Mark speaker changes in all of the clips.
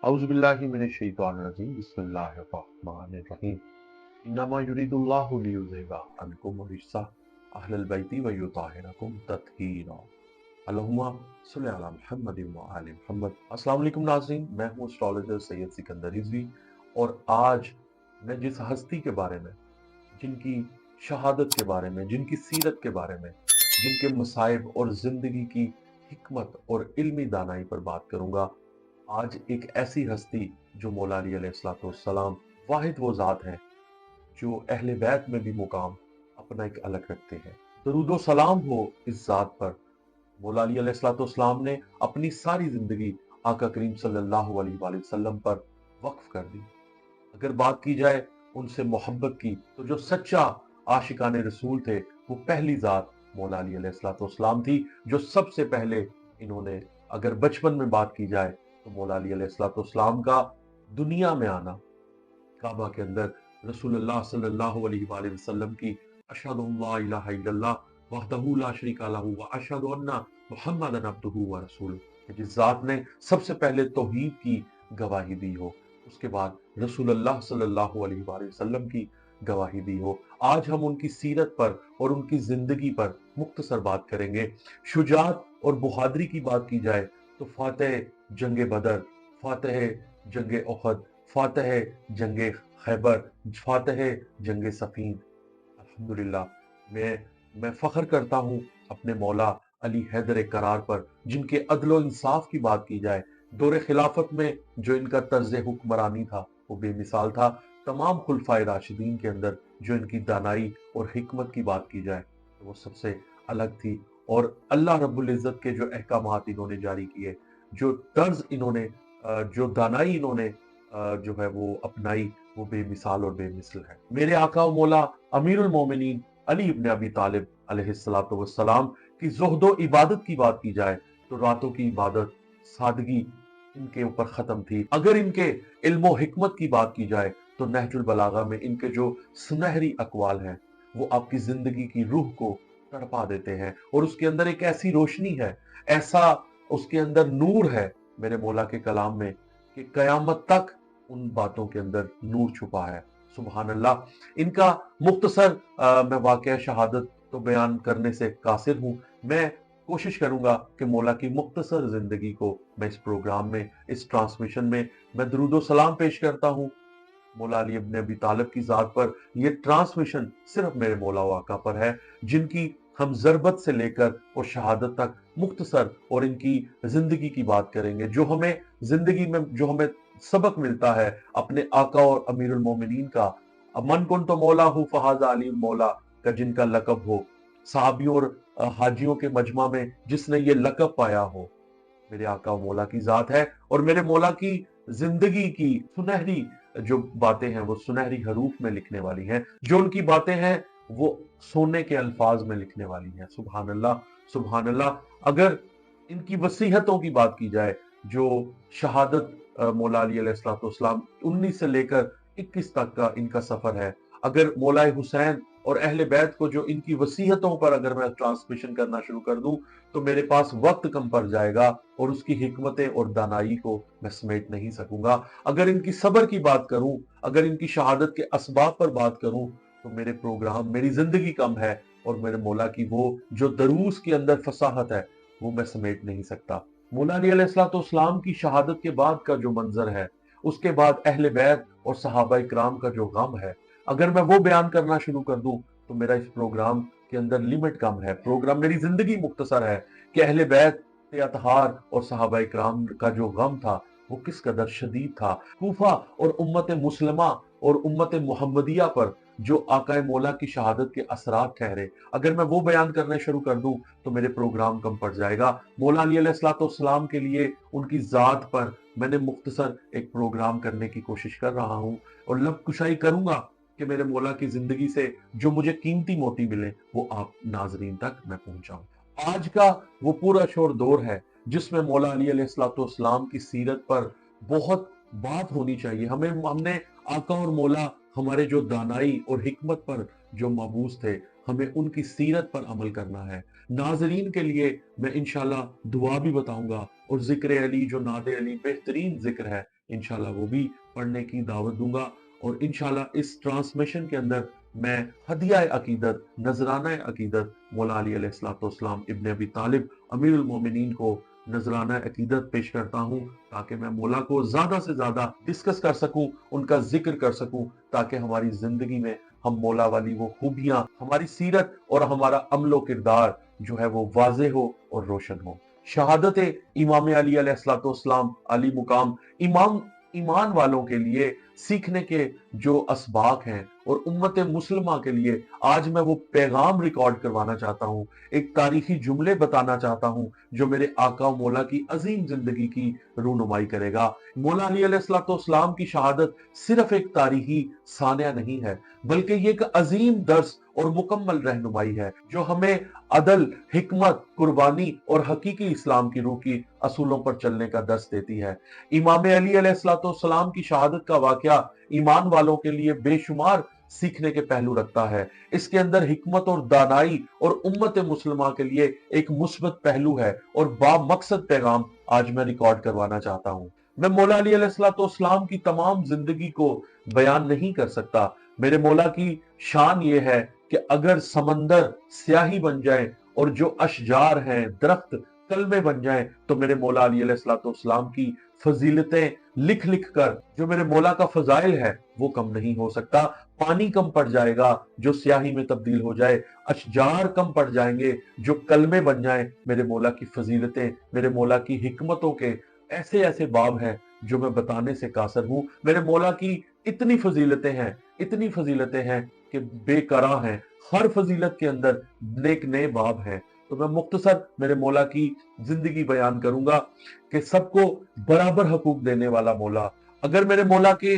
Speaker 1: औज़ुबिल्लाहि मिनश्शैतानिर्रजीम बिस्मिल्लाहिर्रहमानिर्रहीम इन्नमा युरिदुल्लाहु लियुज़हिबा अन्कुम रिज्सा अहलल बैति व युताहिरकुम तत्हीरा अल्लाहुम्मा सल्लि अला मुहम्मदिन व आलि मुहम्मद। अस्सलाम वालेकुम नाज़रीन, मैं हूँ एस्ट्रोलॉजर सैयद सिकंदर रिजवी और आज मैं जिस हस्ती के बारे में, जिनकी शहादत के बारे में, जिनकी सीरत के बारे में, जिनके मसाइब और जिंदगी की हिकमत और इल्मी दानाई पर बात करूंगा। आज एक ऐसी हस्ती जो मौला अली अलैहिस्सलाम वाहिद वो ज़ात है जो अहले बैत में भी मुकाम अपना एक अलग रखते हैं। दरूदो सलाम हो इस ज़ात पर। मौला अली अलैहिस्सलाम ने अपनी सारी जिंदगी आका करीम सल्लल्लाहु अलैहि वसल्लम पर वक्फ कर दी। अगर बात की जाए उनसे मोहब्बत की, तो जो सच्चा आशिकाने रसूल थे वो पहली ज़ात मौला अली अलैहिस्सलाम थी, जो सबसे पहले इन्होंने, अगर बचपन में बात की जाए तो मौला अली अलैहिस्सलाम का दुनिया में आना, काबा के अंदर रसूलुल्लाह सल्लल्लाहु अलैहि वसल्लम की अशहदु अल्ला इलाहा इल्लल्लाह वहदहू ला शरीका लहू व अशहदु अन्ना मुहम्मदन अब्दुहू व रसूलुहू, जिस जात ने सबसे पहले तौहीद की गवाही दी हो, उसके बाद रसूलुल्लाह सल्लल्लाहु अलैहि वसल्लम की गवाही दी हो। आज हम उनकी सीरत पर और उनकी जिंदगी पर मुख्तसर बात करेंगे। शुजात और बहादुरी की बात की जाए तो फातह जंग बदर, फातह जंग उहद, फातह जंग खैबर, फातह जंग सफीन। अल्हम्दुलिल्लाह मैं फख्र करता हूँ अपने मौला अली हैदर करार पर, जिनके अदलो इंसाफ की बात की जाए, दौरे खिलाफत में जो इनका तर्ज हुक्मरानी था वो बेमिसाल था। तमाम खुलफाए राशिदीन के अंदर जो इनकी दानाई और हिकमत की बात की जाए तो वो सबसे अलग थी। और अल्लाह रब्बुल इज़्ज़त के जो अहकामात इन्होंने जारी किए, जो तर्ज इन्होंने, जो दानाई इन्होंने जो है वो अपनाई, वो बेमिसाल और बेमिसल है। मेरे आका व मौला अमीरुल मोमिनीन अली इब्न अबी तालिब अलैहिस्सलातु वस्सलाम की ज़ुहद व इबादत की बात की जाए तो रातों की इबादत, सादगी इनके ऊपर खत्म थी। अगर इनके इल्म व हिकमत की बात की जाए तो नहजुल बलागा में इनके जो सुनहरी अकवाल हैं वो आपकी जिंदगी की रूह को तड़पा देते हैं, और उसके अंदर एक ऐसी रोशनी है, ऐसा उसके अंदर नूर है मेरे मौला के कलाम में कि कयामत तक उन बातों के अंदर नूर छुपा है। सुभान अल्लाह। इनका मुख्तसर मैं वाकया शहादत तो बयान करने से कासिर हूँ। मैं कोशिश करूंगा कि मौला की मुख्तसर जिंदगी को मैं इस प्रोग्राम में, इस ट्रांसमिशन में मैं दरूदो सलाम पेश करता हूँ मौला अली इब्न अबी तालिब की जात पर। यह ट्रांसमिशन सिर्फ मेरे मौला व आका पर है, जिनकी हम ज़रबत से लेकर और शहादत तक मुख्तसर और इनकी जिंदगी की बात करेंगे। जो हमें जिंदगी में जो हमें सबक मिलता है अपने आका और अमीरुल मोमिनीन का, मन कुन तो मौला हो फहाजा अली मौला का जिनका लकब हो, साहबियों और हाजियों के मजमा में जिसने ये लकब पाया हो, मेरे आका व मौला की जात है। और मेरे मौला की जिंदगी की सुनहरी जो बातें हैं वो सुनहरी हरूफ में लिखने वाली हैं, जो उनकी बातें हैं वो सोने के अल्फाज में लिखने वाली हैं। सुभान अल्लाह, सुभान अल्लाह। अगर इनकी वसीहतों की बात की जाए, जो शहादत मौला अली अलैहिस्सलाम 19 से लेकर 21 तक का इनका सफर है, अगर मौला हुसैन और अहले बैत को जो इनकी वसीहतों पर अगर मैं ट्रांसमिशन करना शुरू कर दूं तो मेरे पास वक्त कम पड़ जाएगा और उसकी हिकमतें और दानाई को मैं समेट नहीं सकूंगा। अगर इनकी सब्र की बात करूं, अगर इनकी शहादत के असबाब पर बात करूं तो मेरे प्रोग्राम, मेरी जिंदगी कम है, और मेरे मौला की वो जो दरूस के अंदर फसाहत है वो मैं समेट नहीं सकता। मौला अली अलैहिस्सलाम की शहादत के बाद का जो मंजर है, उसके बाद अहले बैत और सहाबा इकराम का जो गम है, अगर मैं वो बयान करना शुरू कर दूं तो मेरा इस प्रोग्राम के अंदर लिमिट कम है। प्रोग्राम, मेरी जिंदगी मुख्तसर है कि अहले बैत अतहार और सहाबा इकराम का जो गम था वो किस कदर शदीद था। कूफा और उम्मत मुस्लिमा और उम्मत मुहम्मदिया पर जो आकाए मौला की शहादत के असरात ठहरे, अगर मैं वो बयान करने शुरू कर दूं तो मेरे प्रोग्राम कम पड़ जाएगा। मौला अली अलैहिस्सलाम के लिए, उनकी जात पर मैंने मुख्तसर एक प्रोग्राम करने की कोशिश कर रहा हूं और लब कुशाई करूंगा कि मेरे मौला की जिंदगी से जो मुझे कीमती मोती मिले वो आप नाजरीन तक मैं पहुंचाऊं। आज का वो पूरा शोर दौर है जिसमें मौला अली अलैहिस्सलाम की सीरत पर बहुत बात होनी चाहिए। हमने आका और मौला, हमारे जो दानाई और हिकमत पर जो मबूस थे, हमें उनकी सीरत पर अमल करना है। नाजरीन के लिए मैं इंशाल्लाह दुआ भी बताऊंगा, और जिक्र अली जो नादे अली बेहतरीन जिक्र है इंशाल्लाह वो भी पढ़ने की दावत दूंगा। और इंशाल्लाह इस ट्रांसमिशन के अंदर मैं हदिया अकीदत, नजराना अकीदत मौला अली अलैहिस्सलाम इब्न अबी तालिब अमीरुल मोमिनीन को नजराना अकीदत पेश करता हूँ, ताकि मैं मौला को ज्यादा से ज्यादा डिस्कस कर सकूं, उनका जिक्र कर सकूं, ताकि हमारी जिंदगी में हम मौला वाली वो खूबियां, हमारी सीरत और हमारा अमलो किरदार जो है वो वाज़ेह हो और रोशन हो। शहादत इमाम अली अलैहिस्सलाम अली मुकाम इमाम ईमान वालों के लिए सीखने के जो असबाक हैं, और उम्मत मुस्लिमा के लिए आज मैं वो पैगाम रिकॉर्ड करवाना चाहता हूँ, एक तारीखी जुमले बताना चाहता हूँ जो मेरे आका मौला की अजीम जिंदगी की रूनुमाई करेगा। मौला अली अलैहिस्सलाम की शहादत सिर्फ एक तारीखी सानिया नहीं है, बल्कि ये एक अजीम दर्स और मुकम्मल रहनुमाई है जो हमें अदल, हिकमत, कुर्बानी और हकीकी इस्लाम की रूह की असूलों पर चलने का दर्स देती है। इमाम अली अलैहिस्सलाम की शहादत का वाकया ईमान वालों के लिए बेशुमार सीखने के पहलू रखता है। इसके अंदर हिकमत और दानाई और उम्मत मुस्लिमा के लिए एक मुस्बत पहलू है और बामकसद पैगाम आज मैं रिकॉर्ड करवाना चाहता हूँ। मैं मौला अली अलैहिस्सलाम की तमाम जिंदगी को बयान नहीं कर सकता। मेरे मौला की शान ये है कि अगर समंदर स्याही बन जाए और जो अशजार हैं, दरख्त कलमे बन जाएं, तो मेरे मौला अली अलैहिस्सलाम की फजीलतें लिख लिख कर जो मेरे मौला का फजाइल है वो कम नहीं हो सकता। पानी कम पड़ जाएगा जो स्याही में तब्दील हो जाए, अशजार कम पड़ जाएंगे जो कलमे बन जाएं। मेरे मौला की फजीलतें, मेरे मौला की हिकमतों के ऐसे ऐसे बाब हैं जो मैं बताने से कासर हूं। मेरे मौला की इतनी फजीलतें हैं, इतनी फजीलतें हैं कि बेकरा हैं। हर फजीलत के अंदर नेक नए बाब हैं। तो मैं मुख्तसर मेरे मौला की जिंदगी बयान करूंगा कि सबको बराबर हकूक देने वाला मौला। अगर मेरे मौला के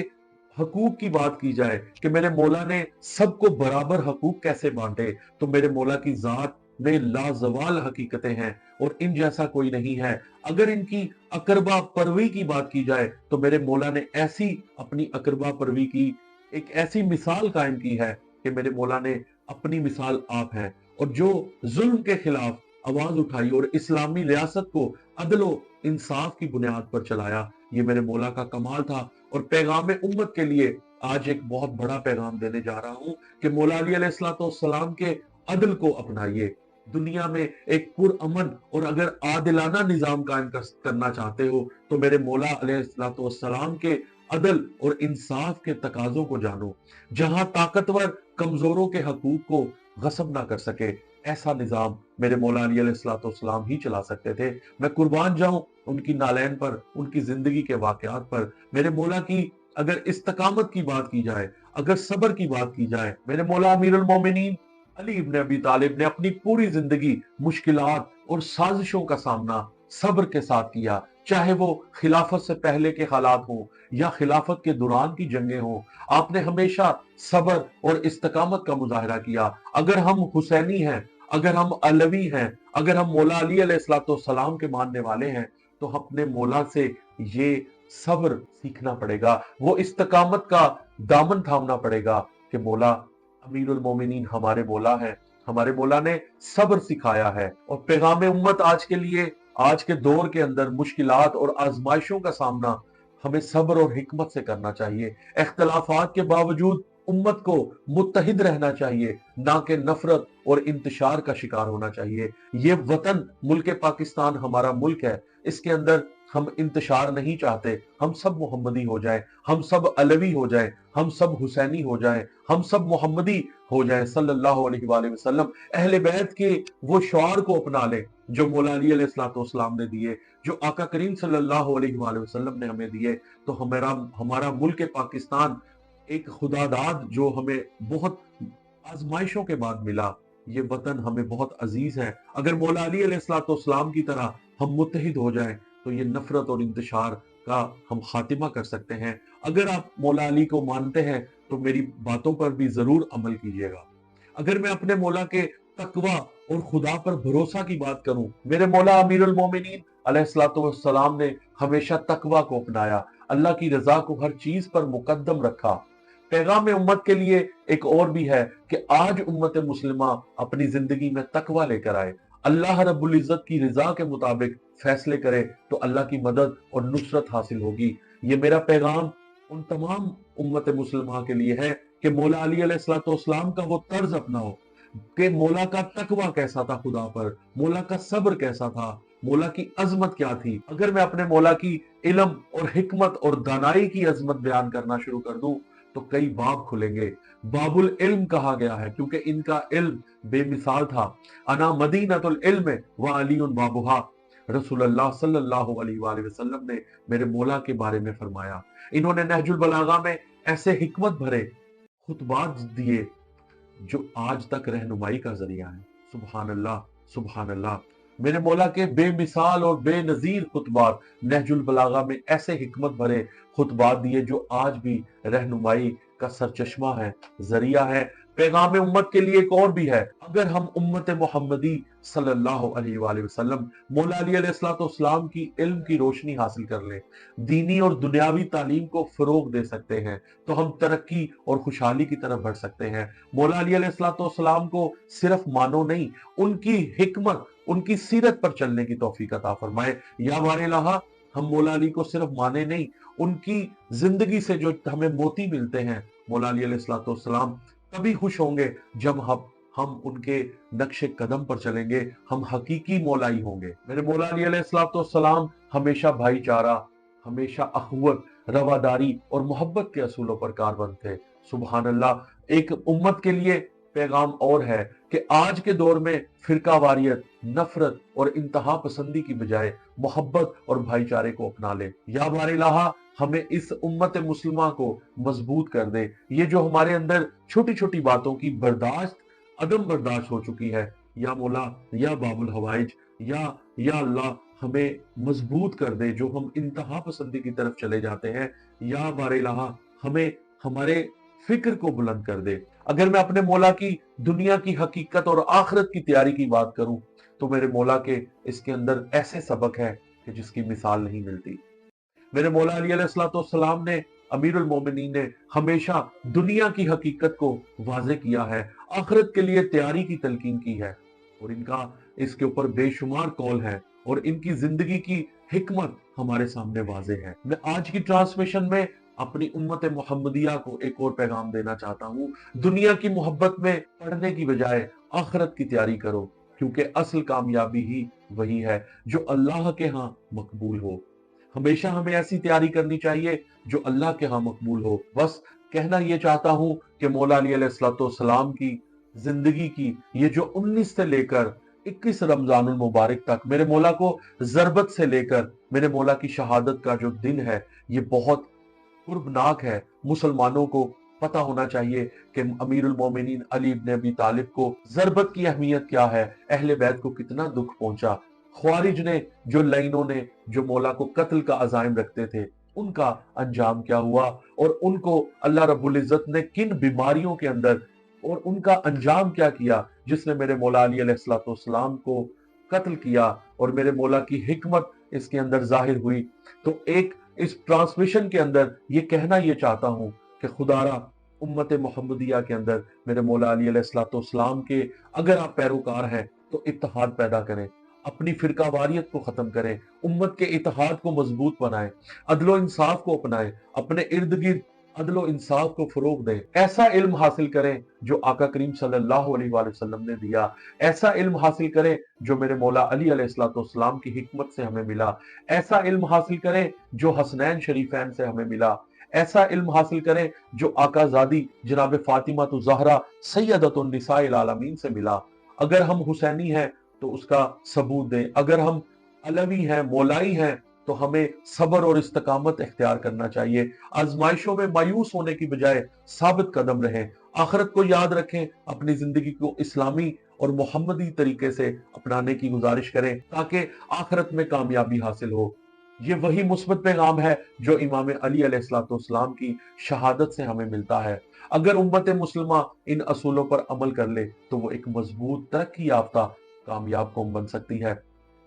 Speaker 1: हकूक की बात की जाए कि मेरे मौला ने सबको बराबर हकूक कैसे बांटे, तो मेरे मौला की जात में लाजवाल हकीकतें हैं और इन जैसा कोई नहीं है। अगर इनकी अकरबा परवी की बात की जाए तो मेरे मौला ने ऐसी अपनी अकरबा परवी की एक ऐसी मिसाल कायम की है कि मेरे मौला ने अपनी मिसाल आप है। और जो जुल्म के खिलाफ आवाज उठाई और इस्लामी रियासत को अदलो इंसाफ की बुनियाद पर चलाया, ये मेरे मौला का कमाल था। और पैगाम उम्मत के लिए आज एक बहुत बड़ा पैगाम देने जा रहा हूं कि मौला अली अलैहिस्सलाम के अदल को अपनाइए। दुनिया में एक पुरअमन और अगर आदिलाना निजाम कायम करना चाहते हो तो मेरे मौला अलैहिस्सलाम के अदल और इंसाफ के तकाजों को जानो। जहां ताकतवर कमजोरों के हकूक को गस्ब ना कर सके, ऐसा निजाम मेरे मौला अली अलैहिस्सलाम ही चला सकते थे। मैं कुर्बान जाऊं उनकी नालैन पर, उनकी जिंदगी के वाकयात पर। मेरे मौला की अगर इस्तकामत की बात की जाए, अगर सब्र की बात की जाए, मेरे मौला अमीरुल मोमिनीन अली इब्न अबी तालिब ने अपनी पूरी जिंदगी मुश्किलात और साजिशों का सामना सब्र के साथ किया। चाहे वो खिलाफत से पहले के हालात हो या खिलाफत के दौरान की जंगें हो, आपने हमेशा सब्र और इस्तकामत का मुजाहरा किया। अगर हम हुसैनी हैं, अगर हम अलवी हैं, अगर हम मौला अली अलैहिस्सलाम के मानने वाले हैं, तो अपने मौला से ये सब्र सीखना पड़ेगा, वो इस्तकामत का दामन थामना पड़ेगा कि मौला अमीरुल मोमिनीन हमारे मौला हैं। हमारे मौला ने सब्र सिखाया है। और पैगाम उम्मत आज के लिए, आज के दौर के अंदर मुश्किलात और आजमाइशों का सामना हमें सब्र और हिकमत से करना चाहिए। इख्तलाफात के बावजूद उम्मत को मुत्तहिद रहना चाहिए, ना कि नफरत और इंतशार का शिकार होना चाहिए। ये वतन मुल्क पाकिस्तान हमारा मुल्क है, इसके अंदर हम इंतशार नहीं चाहते। हम सब मोहम्मदी हो जाएं, हम सब अलवी हो जाएं, हम सब हुसैनी हो जाएं, हम सब मोहम्मदी हो जाएं सल्लल्लाहु अलैहि वसल्लम। अहले बैत के वो शौर को अपना लें जो मौला अली अलैहिस्सलाम ने दिए, जो आका करीम सल्लल्लाहु अलैहि वसल्लम ने हमें दिए। तो हमारा हमारा मुल्क पाकिस्तान एक खुदादाद जो हमें बहुत आजमाइशों के बाद मिला, ये वतन हमें बहुत अजीज है। अगर मौला अली अलैहिस्सलाम की तरह हम मुत्तहिद हो जाएं तो ये नफरत और इंतशार का हम खातिमा कर सकते हैं। अगर आप मौला अली को मानते हैं तो मेरी बातों पर भी जरूर अमल कीजिएगा। अगर मैं अपने मौला के तकवा और खुदा पर भरोसा की बात करूं, मेरे मौला अमीरुल मोमिनीन अलैहिस्सलाम ने हमेशा तकवा को अपनाया, अल्लाह की रजा को हर चीज पर मुकद्दम रखा। पैगाम उम्मत के लिए एक और भी है कि आज उम्मत मुस्लिमा अपनी जिंदगी में तकवा लेकर आए, अल्लाह रब्बुल इज्जत की रजा के मुताबिक फैसले करे तो अल्लाह की मदद और नुसरत हासिल होगी। ये मेरा पैगाम उन तमाम उम्मत मुसलमान के लिए है कि मौला अली अलैहिस्सलाम का वो तर्ज अपनाओ कि मौला का तकवा कैसा था खुदा पर, मौला का सब्र कैसा था, मौला की अजमत क्या थी। अगर मैं अपने मौला की इल्म और हिकमत और दानाई की अजमत बयान करना शुरू कर दूं तो कई बाब खुलेंगे। बाबुल इल्म कहा गया है क्योंकि इनका इल्म बेमिसाल था। अना मदीनतुल इल्म व अलीउन बाबुहा। रसूलुल्लाह सल्लल्लाहु अलैहि वसल्लम ने मेरे मौला के बारे में फरमाया, इन्होंने नहजुल बलागा में ऐसे हिकमत भरे खुतबात दिए जो आज तक रहनुमाई का जरिया है। सुभान अल्लाह, सुभान अल्लाह। मेरे मौला के बेमिसाल और बेनजीर खुतबात नहजुल बलागा में ऐसे हिकमत भरे खुतबात दिए जो आज भी रहनुमाई का सरचश्मा है, जरिया है। पैगाम उम्मत के लिए एक और भी है। अगर हम उम्मत मोहम्मदी सल्लल्लाहु अलैहि वसल्लम मौला अली अलैहिस्सलाम की इल्म की रोशनी हासिल कर लें, दीनी और दुनियावी तालीम को फरोग दे सकते हैं, तो हम तरक्की और खुशहाली की तरफ बढ़ सकते हैं। मौला अली अलैहिस्सलाम को सिर्फ मानो नहीं, उनकी हिकमत, उनकी सीरत पर चलने की तौफीक अता फरमाए। या बारे इलाहा, हम मौला अली को सिर्फ माने नहीं, उनकी जिंदगी से जो हमें मोती मिलते हैं, मौला अली अलैहिस्सलाम तभी खुश होंगे जब हम उनके नक्शे कदम पर चलेंगे, हम हकीकी मौलाई होंगे। मेरे मौला अली अलैहिस्सलाम हमेशा भाईचारा, हमेशा अखुवत, रवादारी और मोहब्बत के असूलों पर कारबंद थे। सुभान अल्लाह। एक उम्मत के लिए पैगाम और है कि आज के दौर में फिरकावारियत, नफरत और इंतहा पसंदी की बजाय मोहब्बत और भाईचारे को अपना ले। या बार इलाहा, हमें इस उम्मत मुस्लिमा को मजबूत कर दे। ये जो हमारे अंदर छोटी छोटी बातों की बर्दाश्त, अदम बर्दाश्त हो चुकी है, या मौला, या बाबुल हवाइज, या अल्लाह, हमें मजबूत कर दे। जो हम इंतहा पसंदी की तरफ चले जाते हैं, या बार इलाहा, हमें हमारे फिक्र को बुलंद कर दे। अगर मैं अपने मौला की दुनिया की हकीकत और आखिरत की तैयारी की बात करूं तो मेरे मौला के इसके अंदर ऐसे सबक है कि जिसकी मिसाल नहीं मिलती। मेरे मौला अली अलैहिस्सलाम ने, अमीरुल मोमिनीन ने हमेशा दुनिया की हकीकत को वाज़े किया है, आखिरत के लिए तैयारी की तलकीन की है, और इनका इसके ऊपर बेशुमार कौल है, और इनकी जिंदगी की हिकमत हमारे सामने वाज़े है। मैं आज की ट्रांसमिशन में अपनी उम्मत मोहम्मदिया को एक और पैगाम देना चाहता हूँ। दुनिया की मोहब्बत में पढ़ने की बजाय आखिरत की तैयारी करो, क्योंकि असल कामयाबी ही वही है जो अल्लाह के यहाँ मकबूल हो। हमेशा हमें ऐसी तैयारी करनी चाहिए जो अल्लाह के यहाँ मकबूल हो। बस कहना ये चाहता हूँ कि मौला अली अलैहिस्सलाम की जिंदगी की ये जो 19 से लेकर 21 रमजानुल मुबारक तक, मेरे मौला को जरबत से लेकर मेरे मौला की शहादत का जो दिन है, ये बहुत कुर्बनाक है। मुसलमानों को पता होना चाहिए कि अमीरुल मोमिनीन अली इब्न अबी तालिब को जरबत की अहमियत क्या है, अहले बैत को कितना दुख पहुंचा, ख्वारिज ने, जो लाइनों ने जो मौला को कत्ल का अजाइम रखते थे, उनका अंजाम क्या हुआ, और उनको अल्लाह रब्बुल इज्जत ने किन बीमारियों के अंदर, और उनका अंजाम क्या किया जिसने मेरे मौला अली अलैहिस्सलाम को कत्ल किया, और मेरे मौला की हिकमत इसके अंदर जाहिर हुई। तो एक इस ट्रांसमिशन के अंदर ये कहना ये चाहता हूं कि खुदारा उम्मत मोहम्मदिया के अंदर मेरे मौला अली अलैहिस्सलाम के अगर आप पैरोकार हैं तो इत्तेहाद पैदा करें, अपनी फिरकावारियत को खत्म करें, उम्मत के इत्तेहाद को मजबूत बनाएं, अदलो इंसाफ को अपनाएं, अपने इर्द गिर्द अदलो इंसाफ को फरोग दें। ऐसा इल्म हासिल करें जो आका करीम सल्लल्लाहु अलैहि वसल्लम ने दिया, ऐसा इल्म हासिल करें जो मेरे मौला अली अलैहिस्सलाम की हिकमत से हमें मिला, ऐसा इल्म हासिल करें जो हसनैन शरीफैन से हमें मिला, ऐसा इल्म हासिल करें जो आकाजादी जनाब फातिमा तो ज़हरा सैयदतुन निसाइल आलमीन से मिला। अगर हम हुसैनी हैं तो उसका सबूत दें, अगर हम अलवी हैं, मौलाई हैं, तो हमें सब्र और इस्तकामत इख्तियार करना चाहिए। आजमाइशों में मायूस होने की बजाय साबित कदम रहें, आखिरत को याद रखें, अपनी जिंदगी को इस्लामी और मोहम्मदी तरीके से अपनाने की गुजारिश करें ताकि आखिरत में कामयाबी हासिल हो। ये वही मुस्बत पैगाम है जो इमाम अली अलैहिस्सलाम की शहादत से हमें मिलता है। अगर उम्मत मुस्लिमा इन असूलों पर अमल कर ले तो वो एक मजबूत, तरक्की याफ्ता, कामयाब कौम बन सकती है।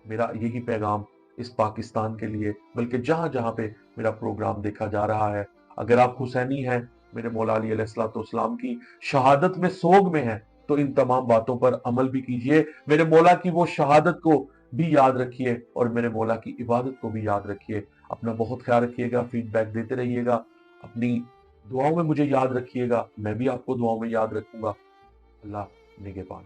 Speaker 1: मेरा यही पैगाम इस पाकिस्तान के लिए, बल्कि जहां जहां पे मेरा प्रोग्राम देखा जा रहा है, अगर आप हुसैनी हैं, मेरे मौला अली अलैहिस्सलाम की शहादत में सोग में हैं, तो इन तमाम बातों पर अमल भी कीजिए। मेरे मौला की वो शहादत को भी याद रखिए और मेरे मौला की इबादत को भी याद रखिए। اپنا بہت خیال رکھیے گا، فیڈ بیک دیتے رہیے گا، اپنی دعاؤں میں مجھے یاد رکھیے گا، میں بھی آپ کو دعاؤں میں یاد رکھوں گا۔ اللہ نگہبان۔